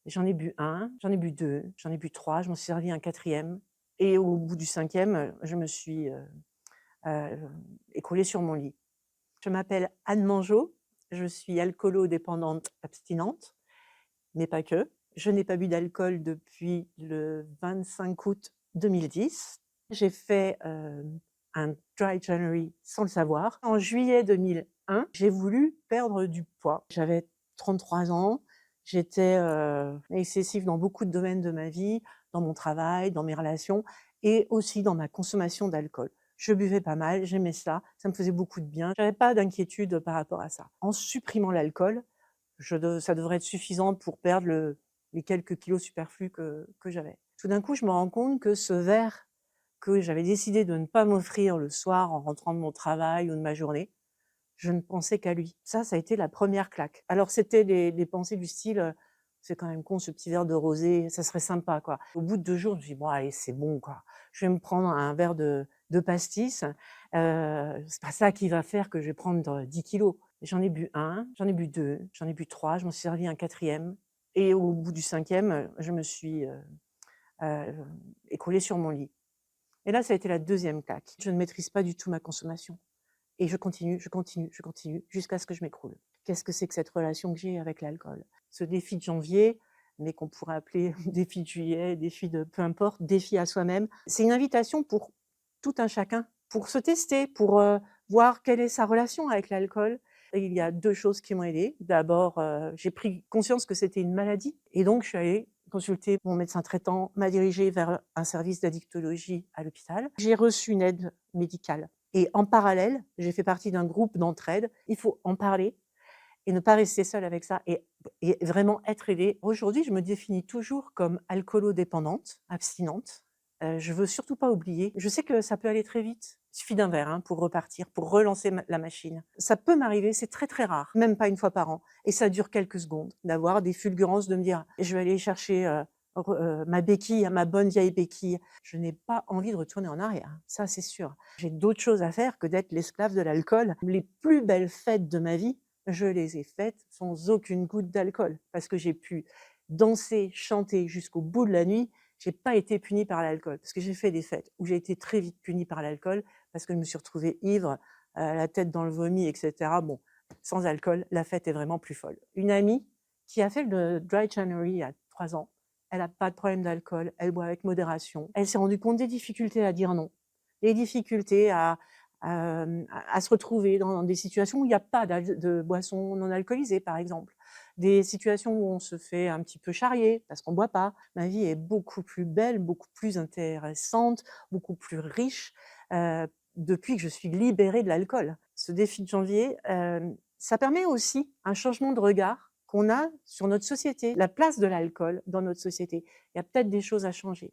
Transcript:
J'en ai bu un, j'en ai bu 2, j'en ai bu 3, je m'en suis servi un quatrième et au bout du cinquième, je me suis, heu, écroulée sur mon lit. Je m'appelle Anne Mangeot, je suis alcoolo-dépendante abstinente, mais pas que. Je n'ai pas bu d'alcool depuis le 25 août 2010. J'ai fait, un dry January sans le savoir. En juillet 2001, j'ai voulu perdre du poids. J'avais 33 ans, j'étais, excessive dans beaucoup de domaines de ma vie, dans mon travail, dans mes relations et aussi dans ma consommation d'alcool. Je buvais pas mal, j'aimais ça me faisait beaucoup de bien. J'avais pas d'inquiétude par rapport à ça. En supprimant l'alcool, ça devrait être suffisant pour perdre les quelques kilos superflus que j'avais. Tout d'un coup, je me rends compte que ce verre que j'avais décidé de ne pas m'offrir le soir en rentrant de mon travail ou de ma journée, je ne pensais qu'à lui. Ça a été la première claque. Alors c'était des pensées du style, «C'est quand même con ce petit verre de rosé, ça serait sympa quoi». Au bout de 2 jours, je me suis dit: «Bon allez, c'est bon quoi, je vais me prendre un verre de pastis, c'est pas ça qui va faire que je vais prendre 10 kilos». J'en ai bu un, j'en ai bu 2, j'en ai bu 3, je m'en suis servi un quatrième et au bout du cinquième, je me suis, heu, écroulée sur mon lit et là, ça a été la deuxième claque. Je ne maîtrise pas du tout ma consommation. Et je continue, je continue, je continue jusqu'à ce que je m'écroule. Qu'est-ce que c'est que cette relation que j'ai avec l'alcool? Ce défi de janvier, mais qu'on pourrait appeler défi de juillet, défi de peu importe, défi à soi-même, c'est une invitation pour tout un chacun, pour se tester, pour, voir quelle est sa relation avec l'alcool. Et il y a 2 choses qui m'ont aidée. D'abord, j'ai pris conscience que c'était une maladie et donc je suis allée consulter mon médecin traitant, m'a dirigée vers un service d'addictologie à l'hôpital. J'ai reçu une aide médicale et en parallèle, j'ai fait partie d'un groupe d'entraide. Il faut en parler et ne pas rester seul avec ça et vraiment être aidé. Aujourd'hui, je me définis toujours comme alcoolo-dépendante, abstinente. Je veux surtout pas oublier. Je sais que ça peut aller très vite. Il suffit d'un verre, hein, pour repartir, pour relancer la machine. Ça peut m'arriver, c'est très, très rare, même pas une fois par an et ça dure quelques secondes, d'avoir des fulgurances, de me dire: «Je vais aller chercher, ma béquille, ma bonne vieille béquille». Je n'ai pas envie de retourner en arrière, ça c'est sûr. J'ai d'autres choses à faire que d'être l'esclave de l'alcool. Les plus belles fêtes de ma vie, je les ai faites sans aucune goutte d'alcool parce que j'ai pu danser, chanter jusqu'au bout de la nuit. J'ai pas été punie par l'alcool parce que j'ai fait des fêtes où j'ai été très vite punie par l'alcool parce que je me suis retrouvée ivre, la tête dans le vomi et cetera. Bon, sans alcool, la fête est vraiment plus folle. Une amie qui a fait le Dry January il y a 3 ans, elle a pas de problème d'alcool, elle boit avec modération. Elle s'est rendue compte des difficultés à dire non, des difficultés à se retrouver dans des situations où il y a pas de boissons non alcoolisées, par exemple. Des situations où on se fait un petit peu charrier parce qu'on boit pas. Ma vie est beaucoup plus belle, beaucoup plus intéressante, beaucoup plus riche, depuis que je suis libérée de l'alcool. Ce défi de janvier, ça permet aussi un changement de regard qu'on a sur notre société, la place de l'alcool dans notre société. Il y a peut-être des choses à changer.